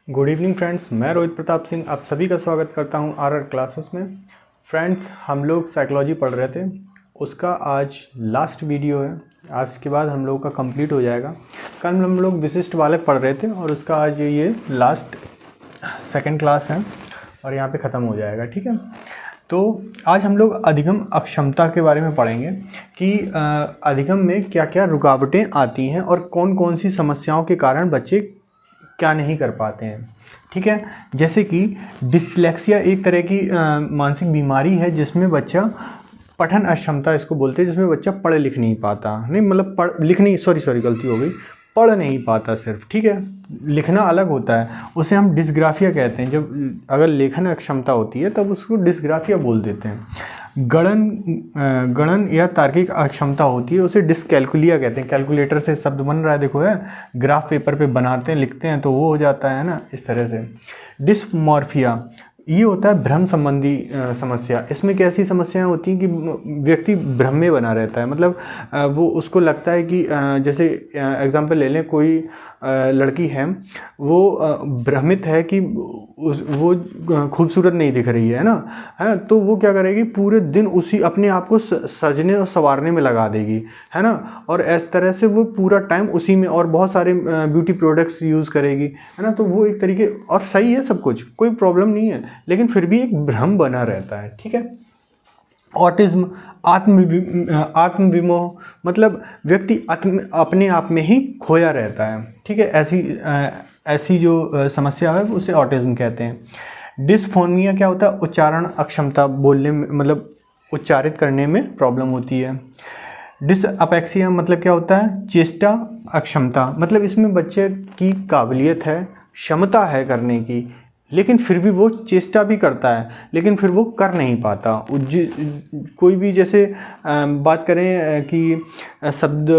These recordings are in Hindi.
गुड इवनिंग फ्रेंड्स, मैं रोहित प्रताप सिंह आप सभी का स्वागत करता हूं आरआर क्लासेस में। फ्रेंड्स, हम लोग साइकोलॉजी पढ़ रहे थे, उसका आज लास्ट वीडियो है। आज के बाद हम लोगों का कंप्लीट हो जाएगा। कल हम लोग विशिष्ट बालक पढ़ रहे थे और उसका आज ये लास्ट सेकंड क्लास है और यहाँ पे ख़त्म हो जाएगा। ठीक है, तो आज हम लोग अधिगम अक्षमता के बारे में पढ़ेंगे कि अधिगम में क्या क्या रुकावटें आती हैं और कौन कौन सी समस्याओं के कारण बच्चे क्या नहीं कर पाते हैं। ठीक है, जैसे कि डिसलेक्सिया एक तरह की मानसिक बीमारी है जिसमें बच्चा पठन अक्षमता इसको बोलते हैं, जिसमें बच्चा पढ़ लिख नहीं पाता, नहीं मतलब पढ़ लिख नहीं, सॉरी गलती हो गई, पढ़ नहीं पाता सिर्फ। ठीक है, लिखना अलग होता है, उसे हम डिस्ग्राफिया कहते हैं। जब अगर लेखन अक्षमता होती है तब उसको डिस्ग्राफिया बोल देते हैं। गणन या तार्किक अक्षमता होती है, उसे डिसकैलकुलिया कहते हैं। कैलकुलेटर से शब्द बन रहा है, देखो है, ग्राफ पेपर पे बनाते हैं, लिखते हैं तो वो हो जाता है ना, इस तरह से। डिस्मॉर्फिया ये होता है भ्रम संबंधी समस्या। इसमें कैसी समस्याएं होती हैं कि व्यक्ति भ्रम में बना रहता है, मतलब वो उसको लगता है कि जैसे एग्जांपल ले लें, कोई लड़की है, वो भ्रमित है कि वो खूबसूरत नहीं दिख रही है ना, है, तो वो क्या करेगी, पूरे दिन उसी अपने आप को सजने और संवारने में लगा देगी, है ना, और इस तरह से वो पूरा टाइम उसी में, और बहुत सारे ब्यूटी प्रोडक्ट्स यूज़ करेगी, है ना। तो वो एक तरीके, और सही है सब कुछ, कोई प्रॉब्लम नहीं है, लेकिन फिर भी एक भ्रम बना रहता है। ठीक है, ऑटिज्म आत्मविमोह, मतलब व्यक्ति अपने आप में ही खोया रहता है। ठीक है, ऐसी जो समस्या है उसे ऑटिज्म कहते हैं। डिसफोनिया क्या होता है, उच्चारण अक्षमता, बोलने में मतलब उच्चारित करने में प्रॉब्लम होती है। डिसअपेक्सिया मतलब क्या होता है, चेष्टा अक्षमता, मतलब इसमें बच्चे की काबिलियत है, क्षमता है करने की, लेकिन फिर भी वो चेष्टा भी करता है, लेकिन फिर वो कर नहीं पाता। कोई भी जैसे बात करें कि शब्द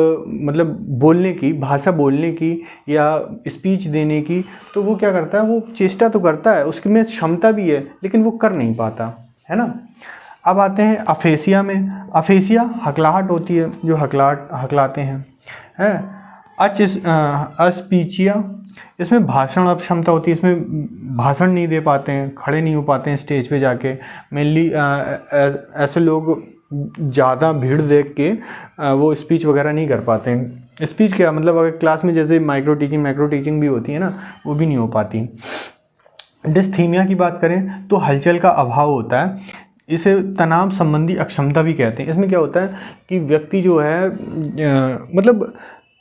मतलब बोलने की, भाषा बोलने की या स्पीच देने की, तो वो क्या करता है, वो चेष्टा तो करता है, उसके में क्षमता भी है, लेकिन वो कर नहीं पाता, है ना। अब आते हैं अफेसिया में। अफेसिया हकलाहट होती है, जो हकलाते हैं, है। अस्पीचिया, इसमें भाषण अक्षमता होती है, इसमें भाषण नहीं दे पाते हैं, खड़े नहीं हो पाते हैं स्टेज पे जाके। मेनली ऐसे लोग ज़्यादा भीड़ देख के वो स्पीच वगैरह नहीं कर पाते हैं। स्पीच क्या मतलब, अगर क्लास में जैसे माइक्रो टीचिंग भी होती है ना, वो भी नहीं हो पाती। डिस्थीमिया की बात करें तो हलचल का अभाव होता है, इसे तनाव संबंधी अक्षमता भी कहते हैं। इसमें क्या होता है कि व्यक्ति जो है मतलब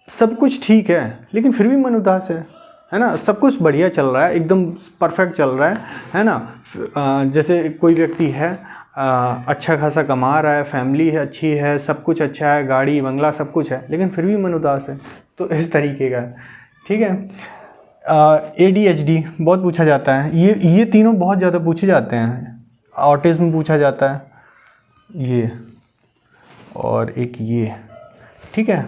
सब कुछ ठीक है लेकिन फिर भी मन उदास है ना। सब कुछ बढ़िया चल रहा है, एकदम परफेक्ट चल रहा है ना। जैसे कोई व्यक्ति है, अच्छा खासा कमा रहा है, फैमिली है अच्छी है, सब कुछ अच्छा है, गाड़ी बंगला सब कुछ है, लेकिन फिर भी मन उदास है, तो इस तरीके का। ठीक है, ADHD बहुत पूछा जाता है, ये तीनों बहुत ज़्यादा पूछे जाते हैं। ऑटिज्म पूछा जाता है, ये और एक ये। ठीक है,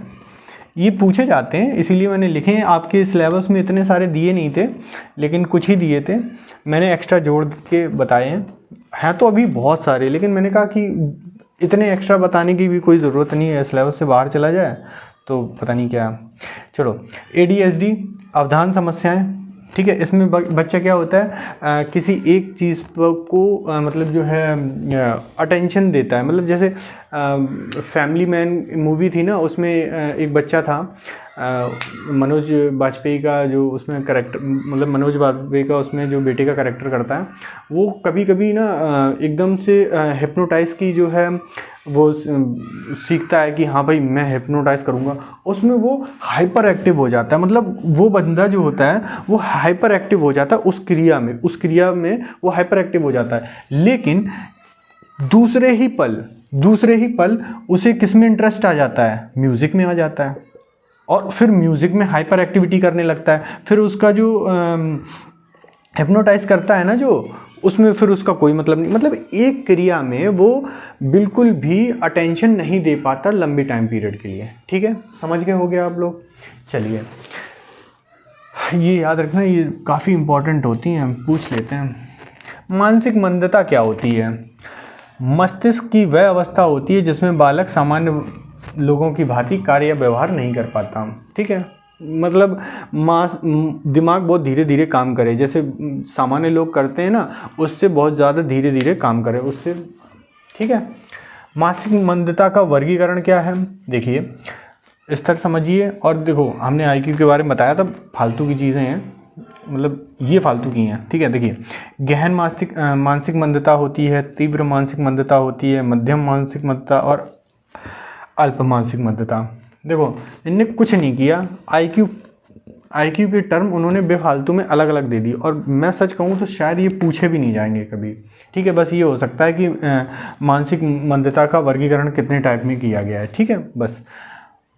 ये पूछे जाते हैं, इसीलिए मैंने लिखे हैं। आपके सिलेबस में इतने सारे दिए नहीं थे, लेकिन कुछ ही दिए थे, मैंने एक्स्ट्रा जोड़ के बताए हैं तो अभी बहुत सारे, लेकिन मैंने कहा कि इतने एक्स्ट्रा बताने की भी कोई ज़रूरत नहीं है, सिलेबस से बाहर चला जाए तो पता नहीं क्या। चलो, ADHD अवधान समस्याएं। ठीक है, इसमें बच्चा क्या होता है, किसी एक चीज़ को मतलब जो है अटेंशन देता है। मतलब जैसे फैमिली मैन मूवी थी ना, उसमें एक बच्चा था, मनोज बाजपेयी का जो उसमें करेक्टर, मतलब मनोज बाजपेयी का उसमें जो बेटे का करेक्टर करता है, वो कभी कभी ना एकदम से हिप्नोटाइज की जो है वो सीखता है कि हाँ भाई मैं हिप्नोटाइज करूँगा, उसमें वो हाइपर एक्टिव हो जाता है। मतलब वो बंदा जो होता है वो हाइपर एक्टिव हो जाता है उस क्रिया में वो हाइपर एक्टिव हो जाता है, लेकिन दूसरे ही पल उसे किस में इंटरेस्ट आ जाता है, म्यूज़िक में आ जाता है, और फिर म्यूज़िक में हाइपर एक्टिविटी करने लगता है। फिर उसका जो हिप्नोटाइज करता है ना, जो उसमें फिर उसका कोई मतलब नहीं, मतलब एक क्रिया में वो बिल्कुल भी अटेंशन नहीं दे पाता लंबी टाइम पीरियड के लिए। ठीक है, समझ गए हो गया आप लोग। चलिए, ये याद रखना, ये काफ़ी इंपॉर्टेंट होती हैं, पूछ लेते हैं। मानसिक मंदता क्या होती है? मस्तिष्क की वह अवस्था होती है जिसमें बालक सामान्य लोगों की भांति कार्य या व्यवहार नहीं कर पाता। ठीक है, मतलब दिमाग बहुत धीरे धीरे काम करे, जैसे सामान्य लोग करते हैं ना, उससे बहुत ज़्यादा धीरे धीरे काम करे उससे। ठीक है, मानसिक मंदता का वर्गीकरण क्या है, देखिए स्तर समझिए। और देखो हमने आईक्यू के बारे में बताया था, फालतू की चीज़ें हैं, मतलब ये फालतू की हैं। ठीक है, देखिए गहन मानसिक मंदता होती है, तीव्र मानसिक मंदता होती है, मध्यम मानसिक मंदता और अल्प मानसिक मंदता। देखो इनने कुछ नहीं किया, आईक्यू के टर्म उन्होंने बेफालतू में अलग अलग दे दी, और मैं सच कहूँ तो शायद ये पूछे भी नहीं जाएंगे कभी। ठीक है, बस ये हो सकता है कि मानसिक मंदता का वर्गीकरण कितने टाइप में किया गया है। ठीक है, बस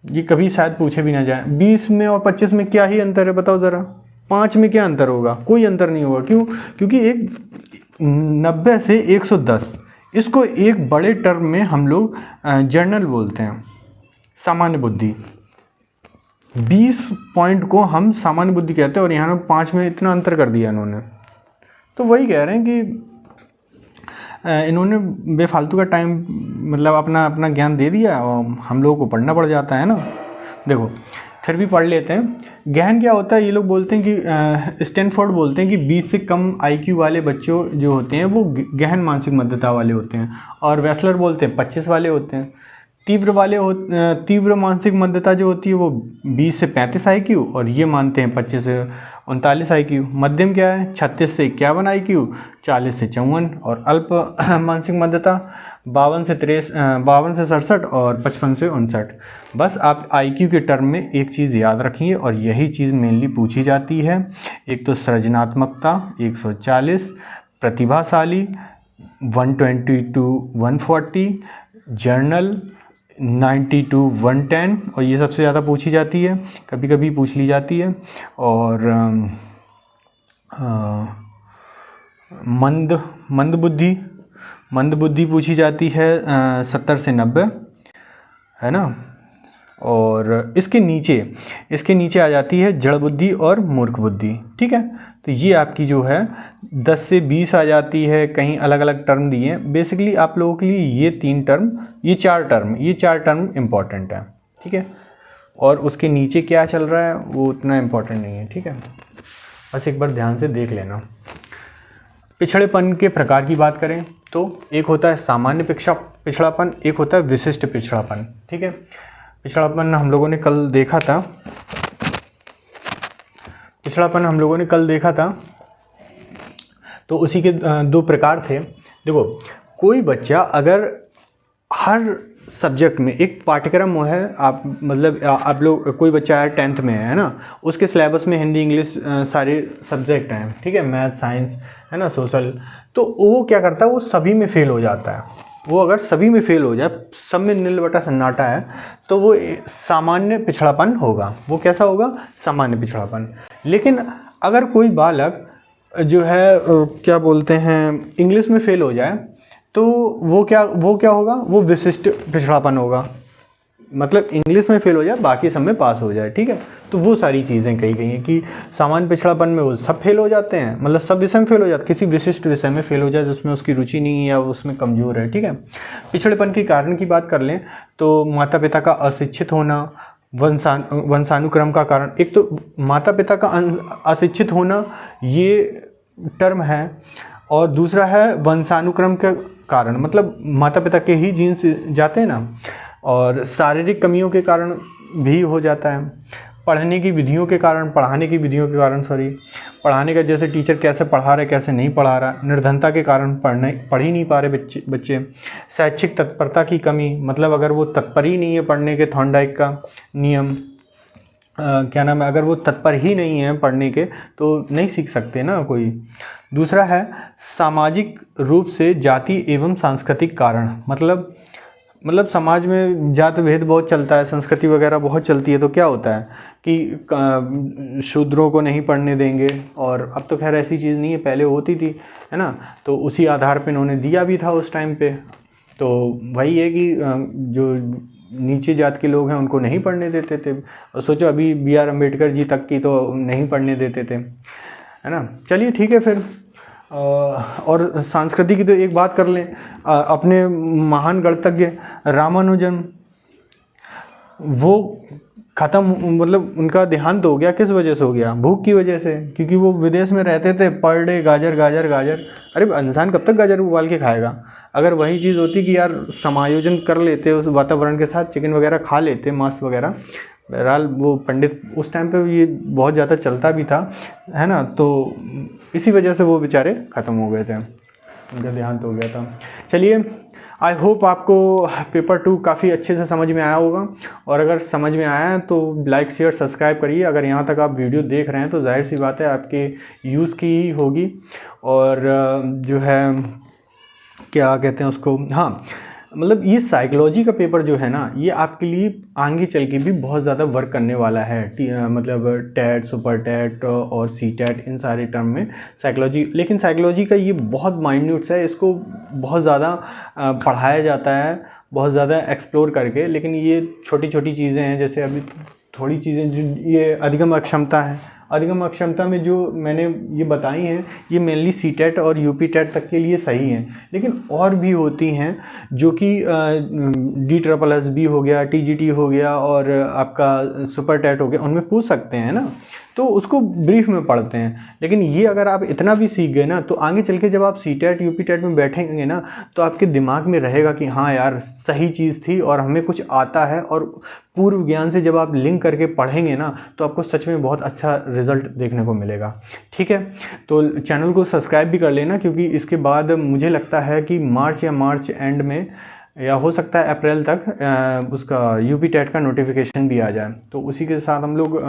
ये कभी शायद पूछे भी ना जाए। 20 में और 25 में क्या ही अंतर है बताओ ज़रा, 5 में क्या अंतर होगा, कोई अंतर नहीं होगा। क्यों? क्योंकि एक 90 से 110, इसको एक बड़े टर्म में हम लोग जर्नल बोलते हैं, सामान्य बुद्धि। 20 पॉइंट को हम सामान्य बुद्धि कहते हैं, और यहाँ 5 में इतना अंतर कर दिया इन्होंने। तो वही कह रहे हैं कि इन्होंने बेफालतू का टाइम, मतलब अपना ज्ञान दे दिया, और हम लोगों को पढ़ना पड़ जाता है ना। देखो फिर भी पढ़ लेते हैं। गहन क्या होता है, ये लोग बोलते हैं कि स्टैनफोर्ड बोलते हैं कि 20 से कम आईक्यू वाले बच्चों जो होते हैं वो गहन मानसिक मंदता वाले होते हैं, और वेस्लर बोलते हैं 25 वाले होते हैं। तीव्र मानसिक मंदता जो होती है वो 20 से 35 आईक्यू, और ये मानते हैं 25 से 39 आईक्यू। मध्यम क्या है, 36 से 51 आईक्यू, 40 से 54, और अल्प मानसिक मंदता 52 से 67 और 55 से 59। बस आप आईक्यू के टर्म में एक चीज़ याद रखिए, और यही चीज़ मेनली पूछी जाती है। एक तो सृजनात्मकता 140, प्रतिभाशाली 120 to 140, जर्नल 90 to 110, और ये सबसे ज़्यादा पूछी जाती है, कभी कभी पूछ ली जाती है। और मंद बुद्धि पूछी जाती है 70 से 90, है ना। और इसके नीचे आ जाती है जड़ बुद्धि और मूर्ख बुद्धि। ठीक है, तो ये आपकी जो है 10 से 20 आ जाती है, कहीं अलग अलग टर्म दिए हैं। बेसिकली आप लोगों के लिए ये चार टर्म इम्पॉर्टेंट है। ठीक है, और उसके नीचे क्या चल रहा है वो उतना इम्पॉर्टेंट नहीं है। ठीक है, बस एक बार ध्यान से देख लेना। पिछड़ेपन के प्रकार की बात करें तो एक होता है सामान्य पिछड़ापन, एक होता है विशिष्ट पिछड़ापन। ठीक है, पिछड़ापन हम लोगों ने कल देखा था, तो उसी के दो प्रकार थे। देखो कोई बच्चा अगर हर सब्जेक्ट में एक पाठ्यक्रम है, आप लोग कोई बच्चा है 10th में है ना, उसके सिलेबस में हिंदी इंग्लिश सारे सब्जेक्ट हैं। ठीक है, मैथ साइंस है ना, सोशल, तो वो क्या करता है, वो सभी में फेल हो जाता है। वो अगर सभी में फेल हो जाए, सब में नील बटा सन्नाटा है, तो वो सामान्य पिछड़ापन होगा। वो कैसा होगा, सामान्य पिछड़ापन। लेकिन अगर कोई बालक जो है क्या बोलते हैं, इंग्लिश में फेल हो जाए, तो वो क्या होगा, वो विशिष्ट पिछड़ापन होगा। मतलब इंग्लिश में फेल हो जाए, बाकी सब में पास हो जाए। ठीक है, तो वो सारी चीज़ें कही गई हैं कि सामान्य पिछड़ापन में वो सब फेल हो जाते हैं, मतलब सब विषय में फेल हो जाते, किसी विशिष्ट विषय में फेल हो जाए जिसमें उसकी रुचि नहीं है या उसमें कमज़ोर है। ठीक है, पिछड़ेपन के कारण की बात कर लें तो माता पिता का अशिक्षित होना, वंशानुक्रम का कारण। एक तो माता पिता का अशिक्षित होना ये टर्म है, और दूसरा है वंशानुक्रम के कारण, मतलब माता पिता के ही जीन्स जाते हैं ना, और शारीरिक कमियों के कारण भी हो जाता है। पढ़ाने की विधियों के कारण, पढ़ाने का जैसे टीचर कैसे पढ़ा रहे कैसे नहीं पढ़ा रहा, निर्धनता के कारण पढ़ ही नहीं पा रहे बच्चे। शैक्षिक तत्परता की कमी, मतलब अगर वो तत्पर ही नहीं है पढ़ने के, थॉर्नडाइक का नियम क्या नाम है, अगर वो तत्पर ही नहीं है पढ़ने के तो नहीं सीख सकते ना कोई। दूसरा है सामाजिक रूप से जाति एवं सांस्कृतिक कारण, मतलब समाज में जात भेद बहुत चलता है, संस्कृति वगैरह बहुत चलती है, तो क्या होता है कि शूद्रों को नहीं पढ़ने देंगे। और अब तो खैर ऐसी चीज़ नहीं है, पहले होती थी, है ना, तो उसी आधार पे इन्होंने दिया भी था उस टाइम पे। तो वही है कि जो नीचे जात के लोग हैं उनको नहीं पढ़ने देते थे। और सोचो अभी B.R. अम्बेडकर जी तक की तो नहीं पढ़ने देते थे, है ना। चलिए ठीक है फिर। और संस्कृति की तो एक बात कर लें, अपने महान गणितज्ञ रामानुजन, वो ख़त्म, मतलब उनका देहांत हो गया। किस वजह से हो गया? भूख की वजह से, क्योंकि वो विदेश में रहते थे, पर डे गाजर गाजर गाजर। अरे इंसान कब तक गाजर उबाल के खाएगा? अगर वही चीज़ होती कि यार समायोजन कर लेते उस वातावरण के साथ, चिकन वगैरह खा लेते, मांस वगैरह। बहरहाल वो पंडित उस टाइम पे ये बहुत ज़्यादा चलता भी था, है ना, तो इसी वजह से वो बेचारे ख़त्म हो गए थे, उनका देहांत हो गया था। चलिए, आई होप आपको पेपर 2 काफ़ी अच्छे से समझ में आया होगा, और अगर समझ में आया है तो लाइक शेयर सब्सक्राइब करिए। अगर यहाँ तक आप वीडियो देख रहे हैं तो जाहिर सी बात है आपके यूज़ की ही होगी। और जो है क्या कहते हैं उसको, हाँ, मतलब ये साइकोलॉजी का पेपर जो है ना, ये आपके लिए आगे चल के भी बहुत ज़्यादा वर्क करने वाला है। मतलब टेट, सुपर टेट और सी टेट, इन सारे टर्म में साइकोलॉजी। लेकिन साइकोलॉजी का ये बहुत माइन्यूट्स है, इसको बहुत ज़्यादा पढ़ाया जाता है, बहुत ज़्यादा एक्सप्लोर करके। लेकिन ये छोटी छोटी चीज़ें हैं, जैसे अभी थोड़ी चीज़ें जो ये अधिगम अक्षमता है, अधिगम अक्षमता में जो मैंने ये बताई हैं, ये मेनली सी टेट और यूपी टेट तक के लिए सही हैं। लेकिन और भी होती हैं जो कि DSSS हो गया, TGT हो गया, और आपका सुपर टेट हो गया, उनमें पूछ सकते हैं ना, तो उसको ब्रीफ में पढ़ते हैं। लेकिन ये अगर आप इतना भी सीख गए ना, तो आगे चल के जब आप सी टेट यूपी टेट में बैठेंगे ना, तो आपके दिमाग में रहेगा कि हाँ यार, सही चीज़ थी और हमें कुछ आता है। और पूर्व ज्ञान से जब आप लिंक करके पढ़ेंगे ना, तो आपको सच में बहुत अच्छा रिजल्ट देखने को मिलेगा। ठीक है, तो चैनल को सब्सक्राइब भी कर लेना, क्योंकि इसके बाद मुझे लगता है कि मार्च एंड में, या हो सकता है अप्रैल तक, उसका यूपी टेट का नोटिफिकेशन भी आ जाए, तो उसी के साथ हम लोग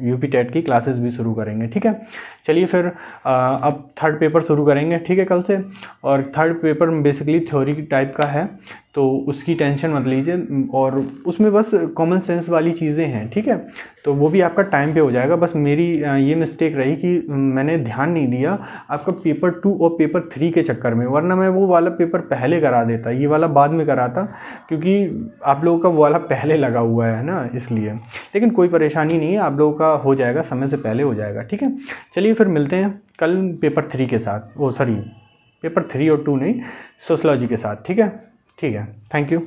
यूपी टेट की क्लासेस भी शुरू करेंगे। ठीक है, चलिए फिर अब थर्ड पेपर शुरू करेंगे, ठीक है, कल से। और third paper basically theory type का है, तो उसकी टेंशन मत लीजिए, और उसमें बस कॉमन सेंस वाली चीज़ें हैं। ठीक है, तो वो भी आपका टाइम पे हो जाएगा। बस मेरी ये मिस्टेक रही कि मैंने ध्यान नहीं दिया आपका पेपर 2 और पेपर 3 के चक्कर में, वरना मैं वो वाला पेपर पहले करा देता, ये वाला बाद में कराता, क्योंकि आप लोगों का वो वाला पहले लगा हुआ है ना, इसलिए। लेकिन कोई परेशानी नहीं है, आप लोगों का हो जाएगा, समय से पहले हो जाएगा। ठीक है, चलिए फिर मिलते हैं कल पेपर 3 के साथ, वो सॉरी पेपर 3 और 2 नहीं, सोशलॉजी के साथ। ठीक है, ठीक है, थैंक यू।